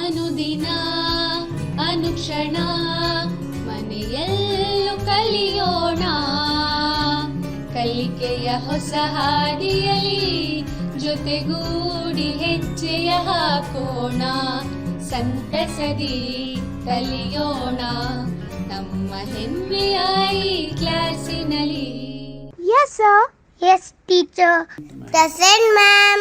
ಅನುದಿನ ಅನುಕ್ಷಣ ಮನೆಯಲ್ಲೂ ಕಲಿಯೋಣ, ಕಲಿಕೆಯ ಹೊಸ ಹಾದಿಯಲ್ಲಿ ಜೊತೆಗೂಡಿ ಹೆಜ್ಜೆಯ ಹಾಕೋಣ, ಸಂತಸದಿ ಕಲಿಯೋಣ ನಮ್ಮ ಹೆಮ್ಮೆಯ ಈ ಕ್ಲಾಸಿನಲ್ಲಿ. Yes, sir. Yes, teacher. Present, ma'am.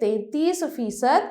33%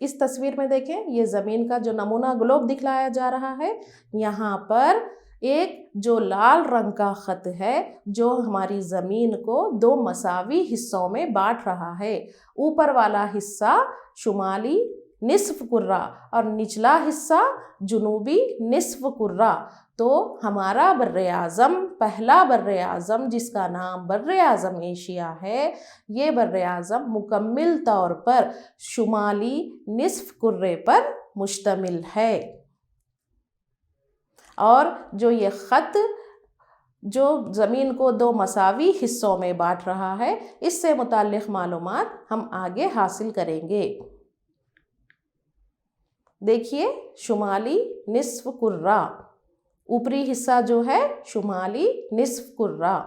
اس تصویر میں دیکھیں، یہ زمین کا جو نمونہ گلوب دکھلایا جا رہا ہے، یہاں پر ایک جو لال رنگ کا خط ہے جو ہماری زمین کو 2 مساوی حصوں میں بانٹ رہا ہے۔ اوپر والا حصہ شمالی نصف کرہ اور نچلا حصہ جنوبی نصف کرہ۔ تو ہمارا بر اعظم، پہلا بر اعظم جس کا نام بر اعظم ایشیا ہے، یہ بر اعظم مکمل طور پر شمالی نصف کرے پر مشتمل ہے۔ اور جو یہ خط جو زمین کو 2 مساوی حصوں میں بانٹ رہا ہے، اس سے متعلق معلومات ہم آگے حاصل کریں گے۔ دیکھیے، شمالی نصف کرہ، اوپری حصہ جو ہے شمالی نصف کرہ،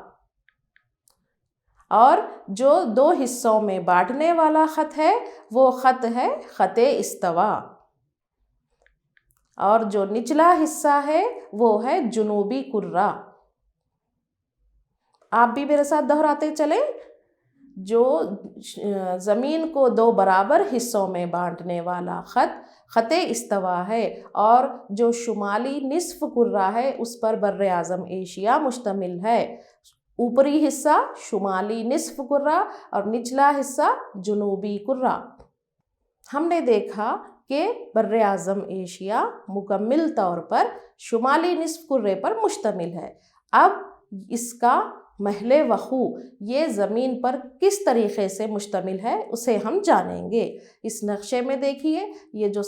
اور جو 2 حصوں میں بانٹنے والا خط ہے وہ خط ہے خط استوا، اور جو نچلا حصہ ہے وہ ہے جنوبی کرہ۔ آپ بھی میرے ساتھ دہراتے چلیں، جو زمین کو 2 برابر حصوں میں بانٹنے والا خط خط استوا ہے، اور جو شمالی نصف کرہ ہے اس پر بر اعظم ایشیا مشتمل ہے۔ اوپری حصہ شمالی نصف کرہ اور نچلا حصہ جنوبی کرہ۔ ہم نے دیکھا کہ بر اعظم ایشیا مکمل طور پر شمالی نصف کرے پر مشتمل ہے۔ اب اس کا محل وقوع، یہ زمین پر کس طریقے سے مشتمل ہے، اسے ہم جانیں گے۔ اس نقشے میں دیکھیے، یہ جو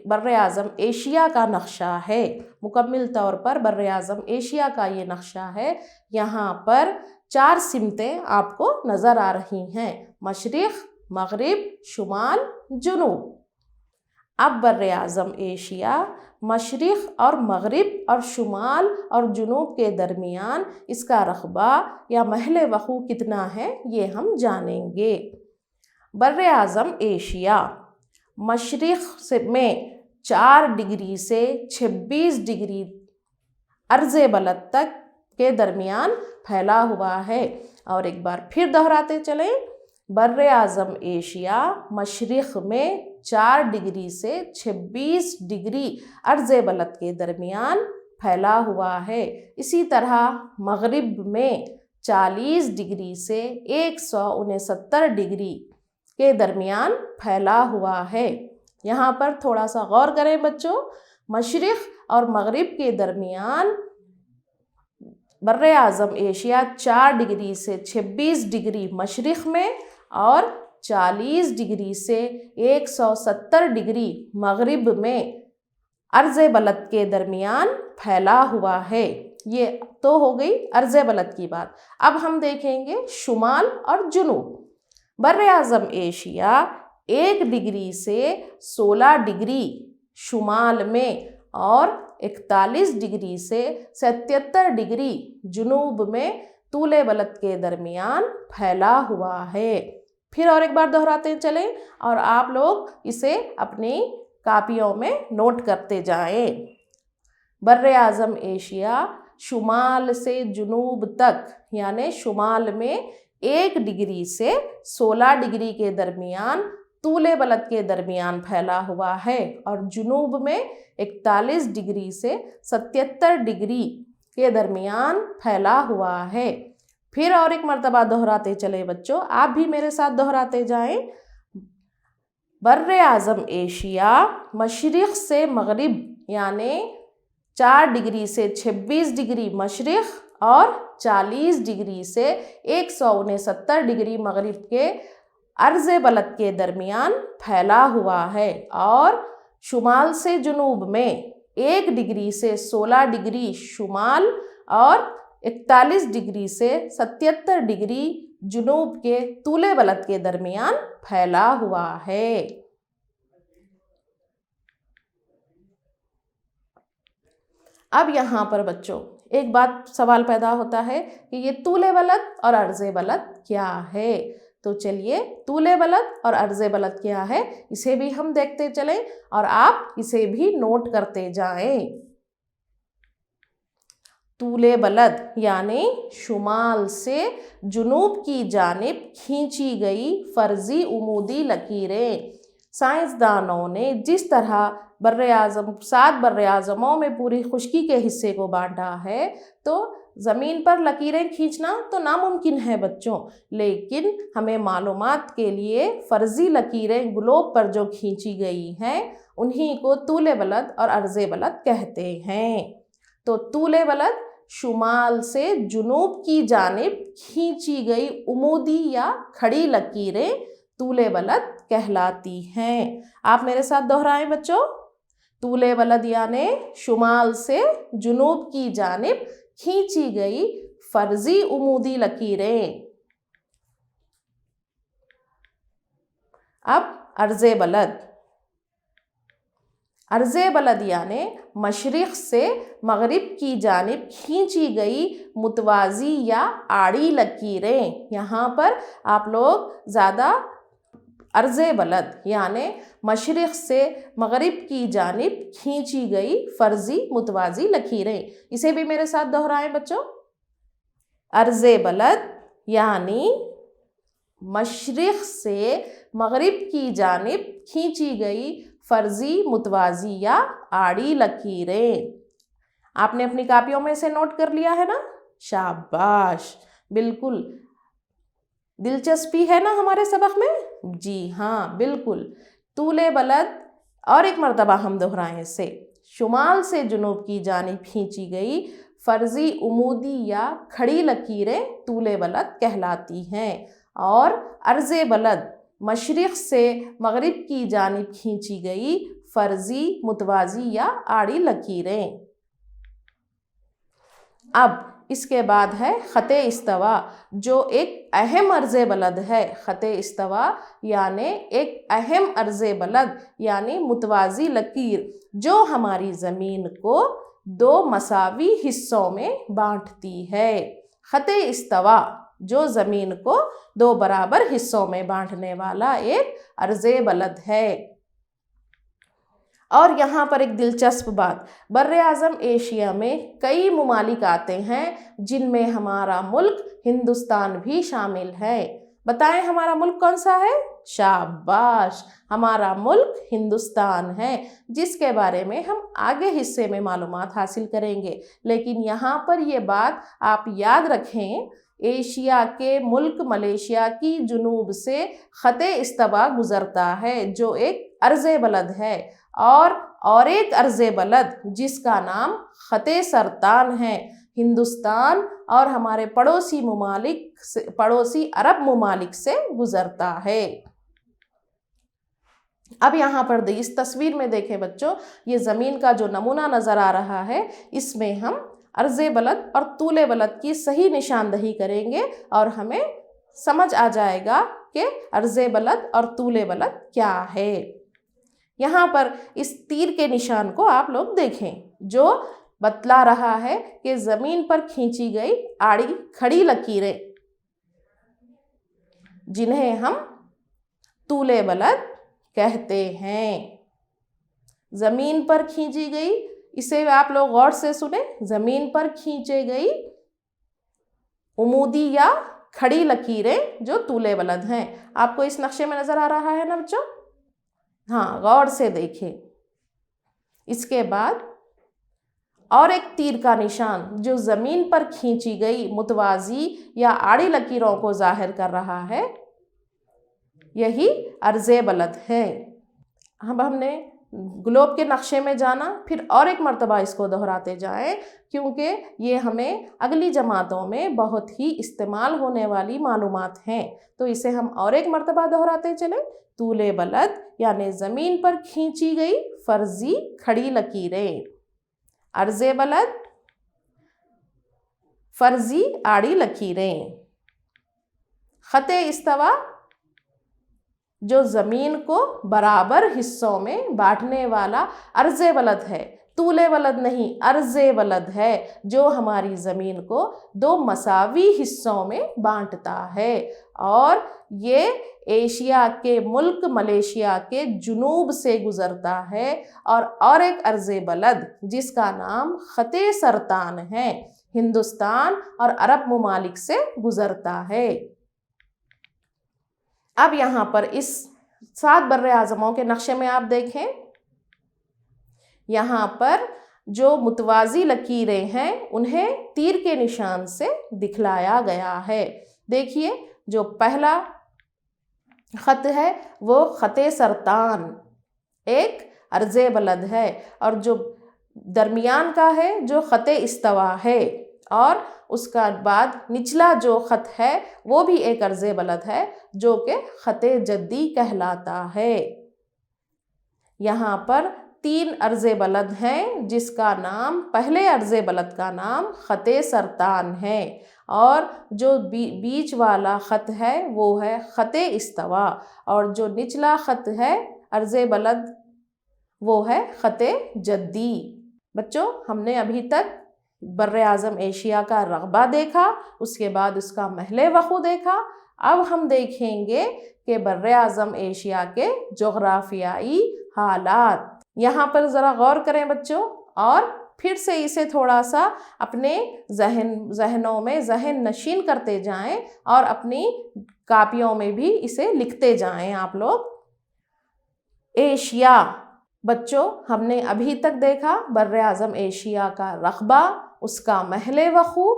بر اعظم ایشیا کا نقشہ ہے، مکمل طور پر بر اعظم ایشیا کا یہ نقشہ ہے، یہاں پر 4 سمتیں آپ کو نظر آ رہی ہیں: مشرق، مغرب، شمال، جنوب۔ اب بر اعظم ایشیا مشرق اور مغرب اور شمال اور جنوب کے درمیان اس کا رقبہ یا محل وقوع کتنا ہے، یہ ہم جانیں گے۔ بر اعظم ایشیا مشرق میں 4 ڈگری سے 26 ڈگری عرض بلد تک کے درمیان پھیلا ہوا ہے۔ اور ایک بار پھر دہراتے چلیں، بر اعظم ایشیا مشرق میں 4 ڈگری سے 26 ڈگری عرض بلد کے درمیان پھیلا ہوا ہے۔ اسی طرح مغرب میں 40 ڈگری سے 169 ڈگری کے درمیان پھیلا ہوا ہے۔ یہاں پر تھوڑا سا غور کریں بچوں، مشرق اور مغرب کے درمیان بر اعظم ایشیا 4 ڈگری سے 26 ڈگری مشرق میں اور 40 ڈگری سے 170 ڈگری مغرب میں عرض بلد کے درمیان پھیلا ہوا ہے۔ یہ تو ہو گئی عرض بلد کی بات۔ اب ہم دیکھیں گے شمال اور جنوب۔ بر اعظم ایشیا 1 ڈگری سے 16 ڈگری شمال میں اور 41 ڈگری سے 77 ڈگری جنوب میں طول بلد کے درمیان پھیلا ہوا ہے۔ پھر اور ایک بار دہراتے چلیں اور آپ لوگ اسے اپنی کاپیوں میں نوٹ کرتے جائیں۔ بر اعظم ایشیا شمال سے جنوب تک، یعنی شمال میں 1 ڈگری سے 16 ڈگری کے درمیان طول بلد کے درمیان پھیلا ہوا ہے، اور جنوب میں 41 ڈگری سے 77 ڈگری کے درمیان پھیلا ہوا ہے۔ پھر اور ایک مرتبہ دہراتے چلے بچوں، آپ بھی میرے ساتھ دہراتے جائیں۔ بر اعظم ایشیا مشرق سے مغرب، یعنی 4 ڈگری سے 26 ڈگری مشرق اور 40 ڈگری سے 169 ڈگری مغرب کے عرض بلد کے درمیان پھیلا ہوا ہے، اور شمال سے جنوب میں 1 ڈگری سے 16 ڈگری شمال اور 41 ڈگری سے 77 ڈگری جنوب کے طول بلد کے درمیان پھیلا ہوا ہے۔ اب یہاں پر بچوں ایک بات سوال پیدا ہوتا ہے کہ یہ طول بلد اور عرض بلد کیا ہے؟ تو چلیے، طول بلد اور عرض بلد کیا ہے اسے بھی ہم دیکھتے چلیں اور آپ اسے بھی نوٹ کرتے جائیں۔ طول بلد یعنی شمال سے جنوب کی جانب کھینچی گئی فرضی عمودی لکیریں۔ سائنسدانوں نے جس طرح براعظم 7 براعظموں میں پوری خشکی کے حصے کو بانٹا ہے تو زمین پر لکیریں کھینچنا تو ناممکن ہے بچوں، لیکن ہمیں معلومات کے لیے فرضی لکیریں گلوب پر جو کھینچی گئی ہیں انہی کو طول بلد اور عرض بلد کہتے ہیں۔ تو طول بلد شمال سے جنوب کی جانب کھینچی گئی عمودی یا کھڑی لکیریں طول بلد کہلاتی ہیں۔ آپ میرے ساتھ دہرائیں بچوں، طول بلد یعنی شمال سے جنوب کی جانب کھینچی گئی فرضی عمودی لکیریں۔ اب عرض بلد، عرض بلد یعنی مشرق سے مغرب کی جانب کھینچی گئی متوازی یا آڑی لکیریں۔ یہاں پر آپ لوگ زیادہ عرض بلد یعنی مشرق سے مغرب کی جانب کھینچی گئی فرضی متوازی لکیریں، اسے بھی میرے ساتھ دہرائیں بچوں۔ عرض بلد یعنی مشرق سے مغرب کی جانب کھینچی گئی فرضی متوازی یا آڑی لکیریں۔ آپ نے اپنی کاپیوں میں سے نوٹ کر لیا ہے نا؟ شاباش، بالکل دلچسپی ہے نا ہمارے سبق میں؟ جی ہاں بالکل۔ طول بلد اور ایک مرتبہ ہم دہرائیں اسے، شمال سے جنوب کی جانب کھینچی گئی فرضی عمودی یا کھڑی لکیریں طول بلد کہلاتی ہیں، اور عرض بلد مشرق سے مغرب کی جانب کھینچی گئی فرضی متوازی یا آڑی لکیریں۔ اب اس کے بعد ہے خط استوا، جو ایک اہم عرض بلد ہے۔ خط استوا یعنی ایک اہم عرض بلد یعنی متوازی لکیر جو ہماری زمین کو 2 مساوی حصوں میں بانٹتی ہے۔ خط استوا جو زمین کو 2 برابر حصوں میں بانٹنے والا ایک عرض بلد ہے۔ اور یہاں پر ایک دلچسپ بات، براعظم ایشیا میں کئی ممالک آتے ہیں جن میں ہمارا ملک ہندوستان بھی شامل ہے۔ بتائیں ہمارا ملک کون سا ہے؟ شاباش، ہمارا ملک ہندوستان ہے، جس کے بارے میں ہم آگے حصے میں معلومات حاصل کریں گے، لیکن یہاں پر یہ بات آپ یاد رکھیں، ایشیا کے ملک ملیشیا کی جنوب سے خط استوا گزرتا ہے جو ایک عرض بلد ہے، اور ایک عرض بلد جس کا نام خط سرطان ہے، ہندوستان اور ہمارے پڑوسی عرب ممالک سے گزرتا ہے۔ اب یہاں پر اس تصویر میں دیکھیں بچوں، یہ زمین کا جو نمونہ نظر آ رہا ہے، اس میں ہم عرض بلد اور طول بلد کی صحیح نشاندہی کریں گے اور ہمیں سمجھ آ جائے گا کہ عرض بلد اور طول بلد کیا ہے۔ یہاں پر اس تیر کے نشان کو آپ لوگ دیکھیں جو بتلا رہا ہے کہ زمین پر کھینچی گئی آڑی کھڑی لکیریں جنہیں ہم طول بلد کہتے ہیں۔ زمین پر کھینچی گئی، اسے آپ لوگ غور سے سنیں، زمین پر کھینچے گئی عمودی یا کھڑی لکیریں جو طول بلد ہیں۔ آپ کو اس نقشے میں نظر آ رہا ہے نا بچوں؟ ہاں غور سے دیکھیں۔ اس کے بعد اور ایک تیر کا نشان جو زمین پر کھینچی گئی متوازی یا آڑی لکیروں کو ظاہر کر رہا ہے، یہی عرض بلد ہے۔ اب ہم نے گلوب کے نقشے میں جانا، پھر اور ایک مرتبہ اس کو دہراتے جائیں کیونکہ یہ ہمیں اگلی جماعتوں میں بہت ہی استعمال ہونے والی معلومات ہیں، تو اسے ہم اور ایک مرتبہ دہراتے چلیں۔ طول بلد یعنی زمین پر کھینچی گئی فرضی کھڑی لکیریں، عرض بلد فرضی آڑی لکیریں، خط استوا جو زمین کو برابر حصوں میں بانٹنے والا عرض بلد ہے، طول بلد نہیں، عرض بلد ہے جو ہماری زمین کو 2 مساوی حصوں میں بانٹتا ہے، اور یہ ایشیا کے ملک ملیشیا کے جنوب سے گزرتا ہے، اور ایک عرض بلد جس کا نام خط سرطان ہے، ہندوستان اور عرب ممالک سے گزرتا ہے۔ اب یہاں پر اس 7 بر اعظموں کے نقشے میں آپ دیکھیں، یہاں پر جو متوازی لکیریں ہیں انہیں تیر کے نشان سے دکھلایا گیا ہے۔ دیکھیے جو پہلا خط ہے وہ خط سرطان، ایک عرض بلد ہے، اور جو درمیان کا ہے جو خط استوا ہے، اور اس کا بعد نچلا جو خط ہے وہ بھی ایک عرض بلد ہے جو کہ خط جدی کہلاتا ہے۔ یہاں پر 3 عرض بلد ہیں جس کا نام، پہلے عرض بلد کا نام خط سرطان ہے، اور جو بیچ والا خط ہے وہ ہے خط استوا، اور جو نچلا خط ہے عرض بلد وہ ہے خط جدی۔ بچوں ہم نے ابھی تک بر اعظم ایشیا کا رقبہ دیکھا، اس کے بعد اس کا محل وقوع دیکھا، اب ہم دیکھیں گے کہ بر اعظم ایشیا کے جغرافیائی حالات۔ یہاں پر ذرا غور کریں بچوں، اور پھر سے اسے تھوڑا سا اپنے ذہنوں میں ذہن نشین کرتے جائیں، اور اپنی کاپیوں میں بھی اسے لکھتے جائیں آپ لوگ۔ ایشیا، بچوں ہم نے ابھی تک دیکھا بر اعظم ایشیا کا رقبہ، اس کا محل وقوع۔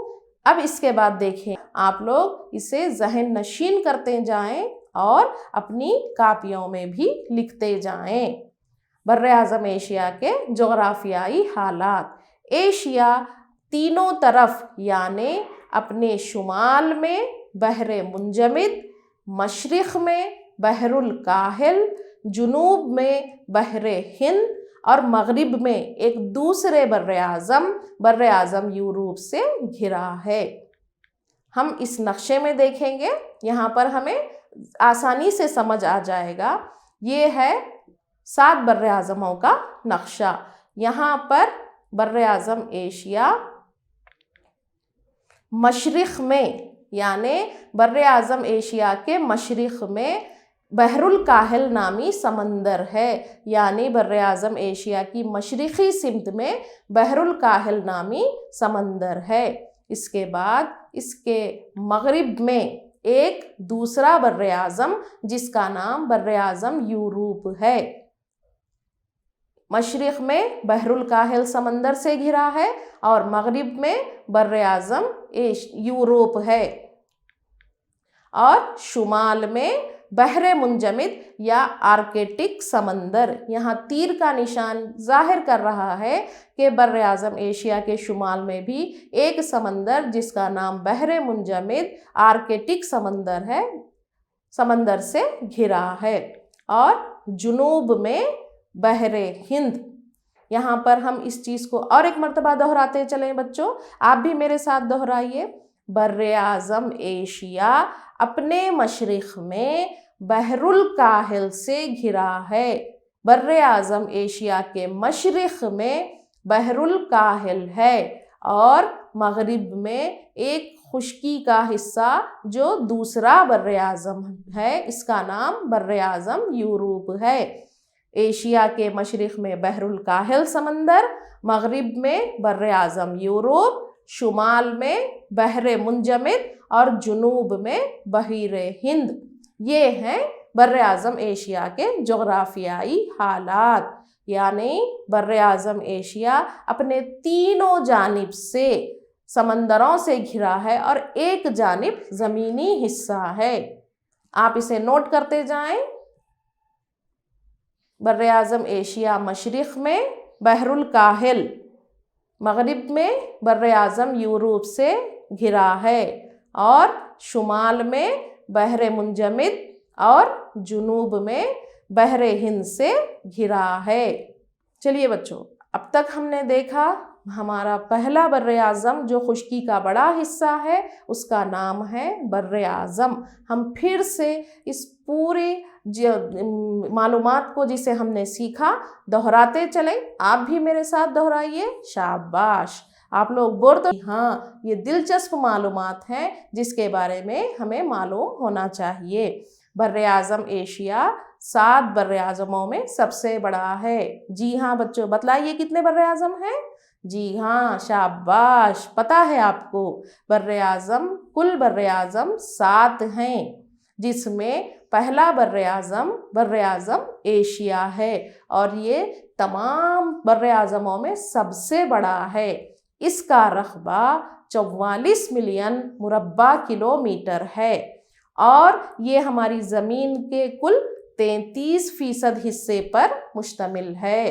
اب اس کے بعد دیکھیں آپ لوگ اسے ذہن نشین کرتے جائیں اور اپنی کاپیوں میں بھی لکھتے جائیں۔ بر اعظم ایشیا کے جغرافیائی حالات۔ ایشیا تینوں طرف، یعنی اپنے شمال میں بحر منجمد، مشرق میں بحر الکاہل، جنوب میں بحر ہند، اور مغرب میں ایک دوسرے بر اعظم یورپ سے گھرا ہے۔ ہم اس نقشے میں دیکھیں گے، یہاں پر ہمیں آسانی سے سمجھ آ جائے گا۔ یہ ہے 7 بر اعظموں کا نقشہ۔ یہاں پر بر اعظم ایشیا مشرق میں، یعنی بر اعظم ایشیا کے مشرق میں بحر الکاہل نامی سمندر ہے، یعنی بر اعظم ایشیا کی مشرقی سمت میں بحر الکاہل نامی سمندر ہے۔ اس کے بعد اس کے مغرب میں ایک دوسرا بر اعظم جس کا نام بر اعظم یورپ ہے۔ مشرق میں بحر الکاہل سمندر سے گھرا ہے، اور مغرب میں بر اعظم یورپ ہے، اور شمال میں بحر منجمد یا آرکٹک سمندر۔ یہاں تیر کا نشان ظاہر کر رہا ہے کہ بر اعظم ایشیا کے شمال میں بھی ایک سمندر جس کا نام بحر منجمد آرکٹک سمندر ہے، سمندر سے گھرا ہے، اور جنوب میں بحر ہند۔ یہاں پر ہم اس چیز کو اور ایک مرتبہ دہراتے چلیں بچوں، آپ بھی میرے ساتھ دہرائیے۔ بر اعظم ایشیا اپنے مشرق میں بحر الکاہل سے گھرا ہے۔ بر اعظم ایشیا کے مشرق میں بحر الکاہل ہے، اور مغرب میں ایک خشکی کا حصہ جو دوسرا بر اعظم ہے، اس کا نام بر اعظم یورپ ہے۔ ایشیا کے مشرق میں بحر الکاہل سمندر، مغرب میں بر اعظم یورپ، شمال میں بحر منجمد، اور جنوب میں بحیر ہند۔ یہ ہیں بر اعظم ایشیا کے جغرافیائی حالات، یعنی بر اعظم ایشیا اپنے تینوں جانب سے سمندروں سے گھرا ہے، اور ایک جانب زمینی حصہ ہے۔ آپ اسے نوٹ کرتے جائیں۔ بر اعظم ایشیا مشرق میں بحر الکاہل، مغرب میں بر اعظم یورپ سے گھرا ہے، اور شمال میں بحر منجمد، اور جنوب میں بحر ہند سے گھرا ہے۔ چلیے بچوں، اب تک ہم نے دیکھا ہمارا پہلا بر اعظم جو خشکی کا بڑا حصہ ہے اس کا نام ہے بر اعظم۔ ہم پھر سے اس پوری معلومات کو جسے ہم نے سیکھا دہراتے چلیں، آپ بھی میرے ساتھ دہرائیے۔ شاباش، آپ لوگ بور تو ہاں، یہ دلچسپ معلومات ہیں جس کے بارے میں ہمیں معلوم ہونا چاہیے۔ بر اعظم ایشیا 7 بر اعظموں میں سب سے بڑا ہے۔ جی ہاں بچوں، بتلائیے کتنے بر اعظم ہیں؟ جی ہاں، شاباش، پتہ ہے آپ کو۔ کل بر اعظم 7 ہیں، جس میں پہلا بر اعظم ایشیا ہے اور یہ تمام بر اعظموں میں سب سے بڑا ہے۔ اس کا رقبہ 44 ملین مربع کلومیٹر ہے اور یہ ہماری زمین کے کل 33% حصے پر مشتمل ہے۔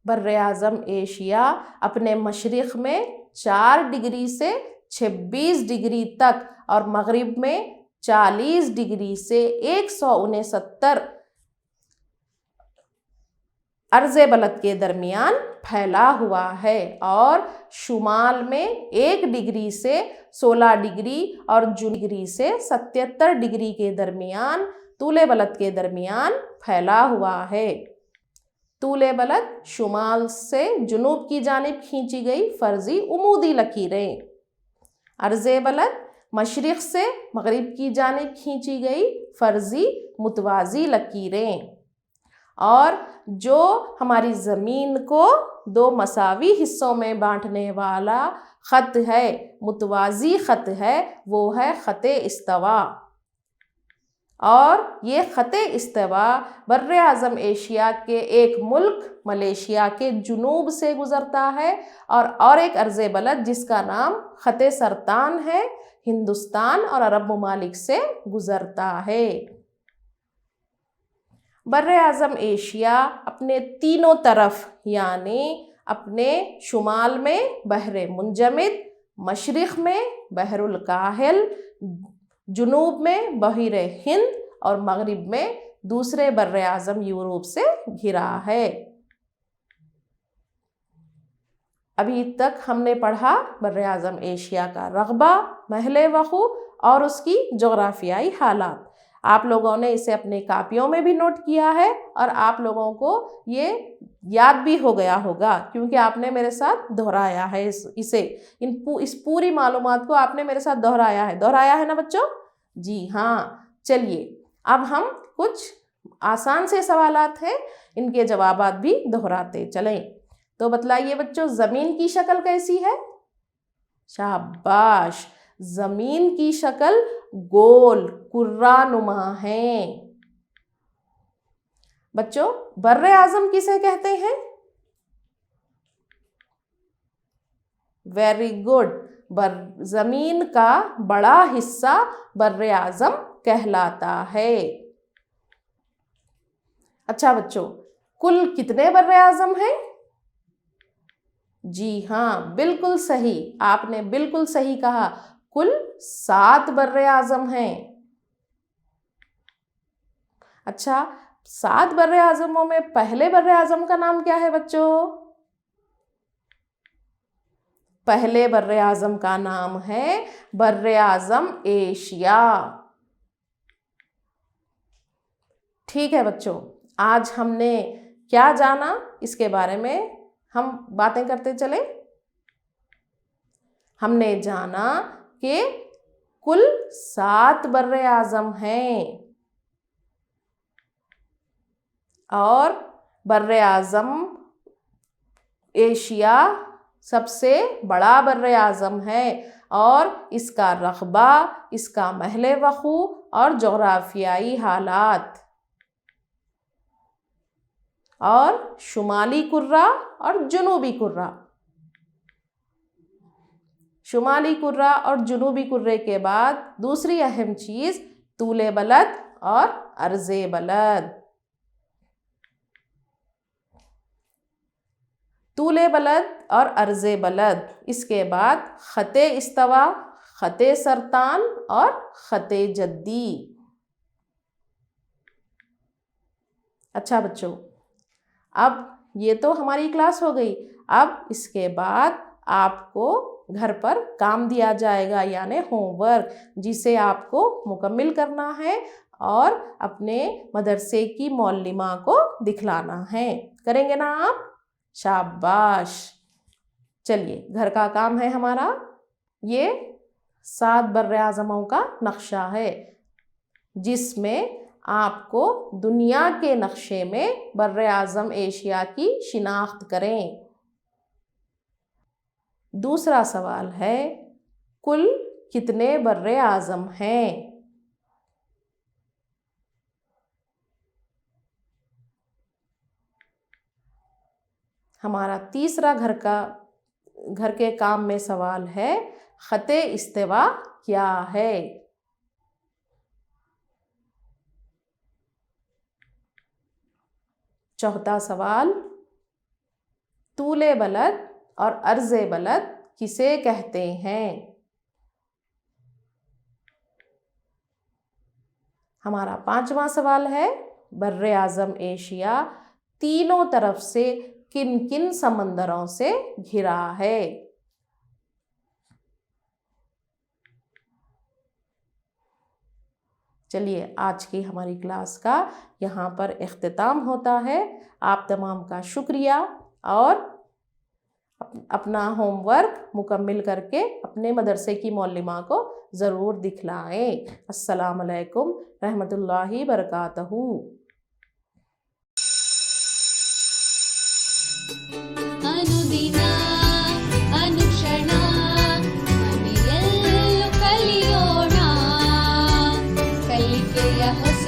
بر اعظم ایشیا اپنے مشرق میں 4 ڈگری سے 26 ڈگری تک اور مغرب میں 40 ڈگری سے 169 عرض بلد کے درمیان پھیلا ہوا ہے اور شمال میں 1 ڈگری سے 16 ڈگری اور جنوب ڈگری سے 77 ڈگری کے درمیان طول بلد کے درمیان پھیلا ہوا ہے۔ طول بلد شمال سے جنوب کی جانب کھینچی گئی فرضی عمودی لکیریں، عرض بلد مشرق سے مغرب کی جانب کھینچی گئی فرضی متوازی لکیریں، اور جو ہماری زمین کو 2 مساوی حصوں میں بانٹنے والا خط ہے، متوازی خط ہے، وہ ہے خط استوا۔ اور یہ خط استوا بر اعظم ایشیا کے ایک ملک ملیشیا کے جنوب سے گزرتا ہے اور ایک عرض بلد جس کا نام خط سرطان ہے ہندوستان اور عرب ممالک سے گزرتا ہے۔ بر اعظم ایشیا اپنے تینوں طرف یعنی اپنے شمال میں بحر منجمد، مشرق میں بحر الکاہل، جنوب میں بحیر ہند اور مغرب میں دوسرے بر اعظم یورپ سے گھرا ہے۔ ابھی تک ہم نے پڑھا بر اعظم ایشیا کا رقبہ، محل وقوع اور اس کی جغرافیائی حالات۔ آپ لوگوں نے اسے اپنے کاپیوں میں بھی نوٹ کیا ہے اور آپ لوگوں کو یہ یاد بھی ہو گیا ہوگا کیونکہ آپ نے میرے ساتھ دہرایا ہے اس پوری معلومات کو آپ نے میرے ساتھ دہرایا ہے نا بچوں؟ جی ہاں۔ چلیے اب ہم کچھ آسان سے سوالات ہیں، ان کے جوابات بھی دہراتے چلیں۔ تو بتلائیے بچوں، زمین کی شکل کیسی ہے؟ شاباش! زمین کی شکل گول کرہ نما ہے۔ بچوں، بر اعظم کسے کہتے ہیں؟ Very good! زمین کا بڑا حصہ بر اعظم کہلاتا ہے۔ اچھا بچوں، کل کتنے بر اعظم ہیں؟ جی ہاں، بالکل صحیح، آپ نے بالکل صحیح کہا، کل 7 بر اعظم ہیں۔ اچھا، 7 بر اعظموں میں پہلے بر اعظم کا نام کیا ہے بچوں؟ پہلے بر اعظم کا نام ہے بر اعظم ایشیا۔ ٹھیک ہے بچوں، آج ہم نے کیا جانا اس کے بارے میں ہم باتیں کرتے چلیں۔ ہم نے جانا کہ کل 7 بر اعظم ہیں اور بر اعظم ایشیا سب سے بڑا بر اعظم ہے اور اس کا رقبہ، اس کا محل وقوع اور جغرافیائی حالات اور شمالی کرہ اور جنوبی کرہ۔ شمالی کرہ اور جنوبی کرہ کے بعد دوسری اہم چیز طول بلد اور عرض بلد۔ طول بلد اور عرض بلد، اس کے بعد خط استوا، خط سرطان اور خط جدی۔ اچھا بچوں، اب یہ تو ہماری کلاس ہو گئی۔ اب اس کے بعد آپ کو گھر پر کام دیا جائے گا یعنی ہوم ورک، جسے آپ کو مکمل کرنا ہے اور اپنے مدرسے کی معلمہ کو دکھلانا ہے۔ کریں گے نا آپ؟ شاباش! چلیے، گھر کا کام ہے ہمارا، یہ 7 بر اعظموں کا نقشہ ہے جس میں آپ کو دنیا کے نقشے میں بر اعظم ایشیا کی شناخت کریں۔ دوسرا سوال ہے، کل کتنے بر اعظم ہیں؟ ہمارا تیسرا گھر کے کام میں سوال ہے، خط استوا کیا ہے؟ چوتھا سوال، طول بلد اور عرض بلد کسے کہتے ہیں؟ ہمارا پانچواں سوال ہے، بر اعظم ایشیا تینوں طرف سے کن کن سمندروں سے گھرا ہے؟ چلیے آج کی ہماری کلاس کا یہاں پر اختتام ہوتا ہے۔ آپ تمام کا شکریہ، اور اپنا ہوم ورک مکمل کر کے اپنے مدرسے کی معلمہ کو ضرور دکھلائیں۔ السلام علیکم رحمۃ اللہ وبرکاتہ۔ ಅನುದಿನ ಅನುಕ್ಷಣ ಮನೆಯಲ್ಲೂ ಕಲಿಯೋಣ ಕಲಿಕೆಯ ಹೊಸ